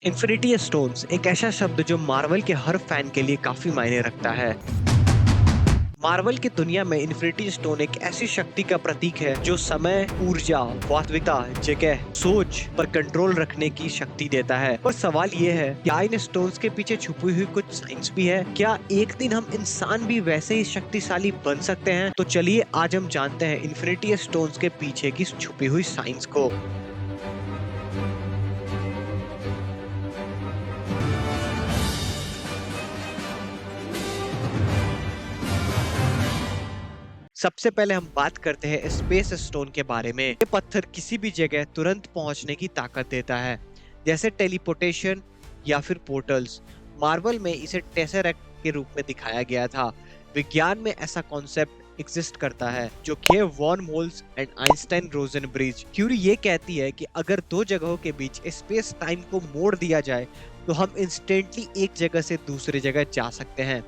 Infinity stones एक ऐसा शब्द जो मार्वल के हर फैन के लिए काफी मायने रखता है। मार्वल की दुनिया में इन्फिनिटी स्टोन एक ऐसी शक्ति का प्रतीक है जो समय, ऊर्जा, वास्तविकता, जगह, सोच पर कंट्रोल रखने की शक्ति देता है। पर सवाल ये है, क्या इन स्टोन्स के पीछे छुपी हुई कुछ साइंस भी है? क्या एक दिन हम इंसान भी वैसे ही शक्तिशाली बन सकते हैं? तो चलिए आज हम जानते हैं इन्फिनिटी स्टोन्स के पीछे की छुपी हुई साइंस को। सबसे पहले हम बात करते हैं स्पेस स्टोन के बारे में। ये पत्थर किसी भी जगह तुरंत पहुंचने की ताकत देता है, जैसे टेलीपोर्टेशन या फिर पोर्टल्स। मार्वल में इसे टेसरैक्ट के रूप में दिखाया गया था। विज्ञान में ऐसा कॉन्सेप्ट एग्जिस्ट करता है जो कि wormholes and Einstein Rosen bridge theory. ये कहती है कि अगर दो जगहों के बीच स्पेस टाइम को मोड़ दिया जाए तो हम इंस्टेंटली एक जगह से दूसरी जगह जा सकते हैं।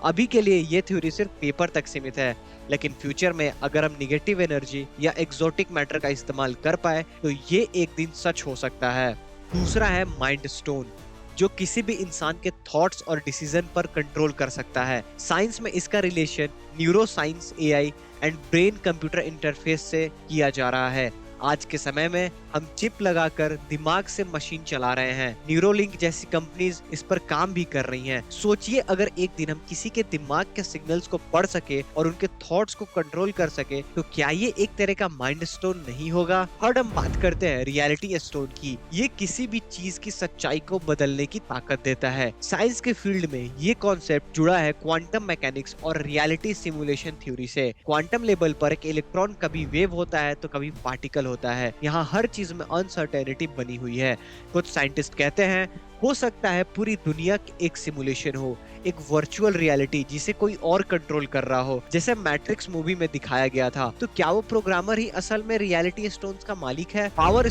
अभी के लिए ये थ्योरी सिर्फ पेपर तक सीमित है, लेकिन फ्यूचर में अगर हम निगेटिव एनर्जी या एक्सोटिक मैटर का इस्तेमाल कर पाए तो ये एक दिन सच हो सकता है। दूसरा है माइंड स्टोन, जो किसी भी इंसान के थॉट्स और डिसीजन पर कंट्रोल कर सकता है। साइंस में इसका relation neuro science, AI and brain computer interface से किया जा रहा है। आज के समय में हम चिप लगाकर दिमाग से मशीन चला रहे हैं। न्यूरोलिंक जैसी कंपनीज इस पर काम भी कर रही हैं। सोचिए, अगर एक दिन हम किसी के दिमाग के सिग्नल्स को पढ़ सके और उनके थॉट्स को कंट्रोल कर सके, तो क्या ये एक तरह का माइंड स्टोन नहीं होगा? थर्ड हम बात करते हैं रियलिटी स्टोन की। ये किसी भी चीज की सच्चाई को बदलने की ताकत देता है। साइंस के फील्ड में ये कॉन्सेप्ट जुड़ा है क्वांटम मैकेनिक्स और रियलिटी सिमुलेशन थ्योरी से। क्वांटम लेवल पर एक इलेक्ट्रॉन कभी वेव होता है तो कभी पार्टिकल होता है। यहाँ हर चीज में अनसर्टेनिटी बनी हुई है। कुछ साइंटिस्ट कहते हैं हो सकता है पूरी दुनिया एक सिमुलेशन हो, एक वर्चुअल रियलिटी जिसे कोई और कंट्रोल कर रहा हो, जैसे मैट्रिक्स मूवी में दिखाया गया था। तो क्या वो प्रोग्रामर ही असल में रियलिटी स्टोन्स का मालिक है? पावर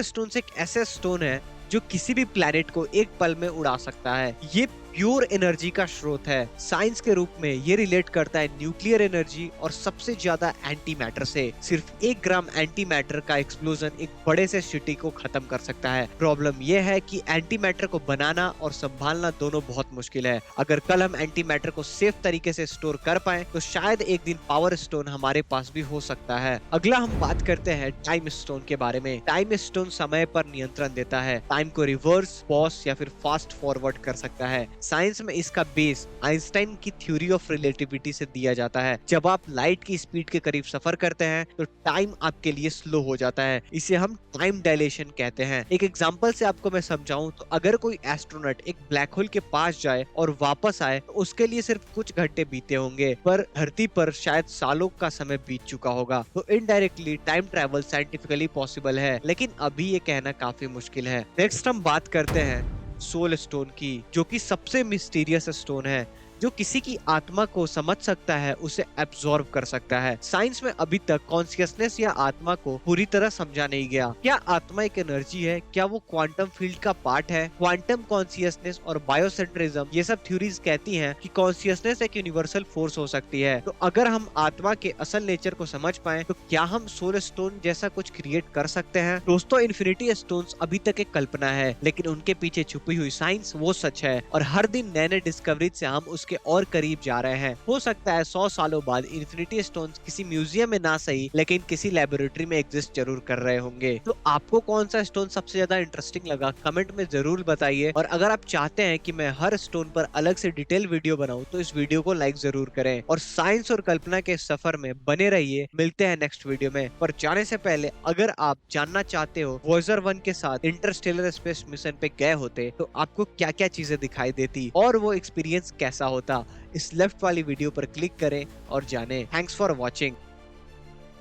स्टोन्स एक ऐसे स्टोन है जो किसी भी प्लैनेट को एक पल में उड़ा सकता है। ये प्योर एनर्जी का स्रोत है। साइंस के रूप में ये रिलेट करता है न्यूक्लियर एनर्जी और सबसे ज्यादा एंटी मैटर से। सिर्फ 1 ग्राम एंटी मैटर का एक्सप्लोजन एक बड़े से सिटी को खत्म कर सकता है। प्रॉब्लम यह है कि एंटी मैटर को बनाना और संभालना दोनों बहुत मुश्किल है। अगर कल हम एंटी मैटर को सेफ तरीके से स्टोर कर पाए तो शायद एक दिन पावर स्टोन हमारे पास भी हो सकता है। अगला हम बात करते हैं टाइम स्टोन के बारे में। टाइम स्टोन समय पर नियंत्रण देता है, टाइम को रिवर्स, पॉज या फिर फास्ट फॉरवर्ड कर सकता है। साइंस में इसका बेस आइंस्टाइन की थ्योरी ऑफ रिलेटिविटी से दिया जाता है। जब आप लाइट की स्पीड के करीब सफर करते हैं तो टाइम आपके लिए स्लो हो जाता है। इसे हम टाइम डायलेशन कहते हैं। एक एग्जांपल से आपको मैं समझाऊं तो अगर कोई एस्ट्रोनॉट एक ब्लैक होल के पास जाए और वापस आए तो उसके लिए सिर्फ कुछ घंटे बीते होंगे, पर धरती पर शायद सालों का समय बीत चुका होगा। तो indirectly time travel scientifically possible है, लेकिन अभी ये कहना काफी मुश्किल है। नेक्स्ट हम बात करते हैं सोल स्टोन की, जो कि सबसे मिस्टीरियस स्टोन है। जो किसी की आत्मा को समझ सकता है, उसे एब्जॉर्ब कर सकता है। साइंस में अभी तक कॉन्शियसनेस या आत्मा को पूरी तरह समझा नहीं गया। क्या आत्मा एक एनर्जी है? क्या वो क्वांटम फील्ड का पार्ट है? क्वांटम कॉन्शियसनेस और बायोसेंट्रिज्म ये सब थ्योरीज कहती हैं कि कॉन्शियसनेस एक यूनिवर्सल फोर्स हो सकती है। तो अगर हम आत्मा के असल नेचर को समझ पाए तो क्या हम सोल स्टोन जैसा कुछ क्रिएट कर सकते हैं? दोस्तों, इन्फिनिटी स्टोन्स अभी तक एक कल्पना है, लेकिन उनके पीछे छुपी हुई साइंस वो सच है। और हर दिन नए नए डिस्कवरीज से हम के और करीब जा रहे हैं। हो सकता है 100 सालों बाद इन्फिनिटी स्टोन्स किसी म्यूजियम में ना सही, लेकिन किसी लेबोरेटरी में एग्जिस्ट जरूर कर रहे होंगे। तो आपको कौन सा स्टोन सबसे ज्यादा इंटरेस्टिंग लगा, कमेंट में जरूर बताइए। और अगर आप चाहते हैं कि मैं हर स्टोन पर अलग से डिटेल वीडियो बनाऊं तो इस वीडियो को लाइक जरूर करें और साइंस और कल्पना के सफर में बने रहिए। मिलते हैं नेक्स्ट वीडियो में। पर जाने से पहले अगर आप जानना चाहते हो वॉयेजर 1 के साथ इंटरस्टेलर स्पेस मिशन पे गए होते तो आपको क्या क्या चीजें दिखाई देती और वो एक्सपीरियंस कैसा होता, इस लेफ्ट वाली वीडियो पर क्लिक करें और जानें। Thanks for watching.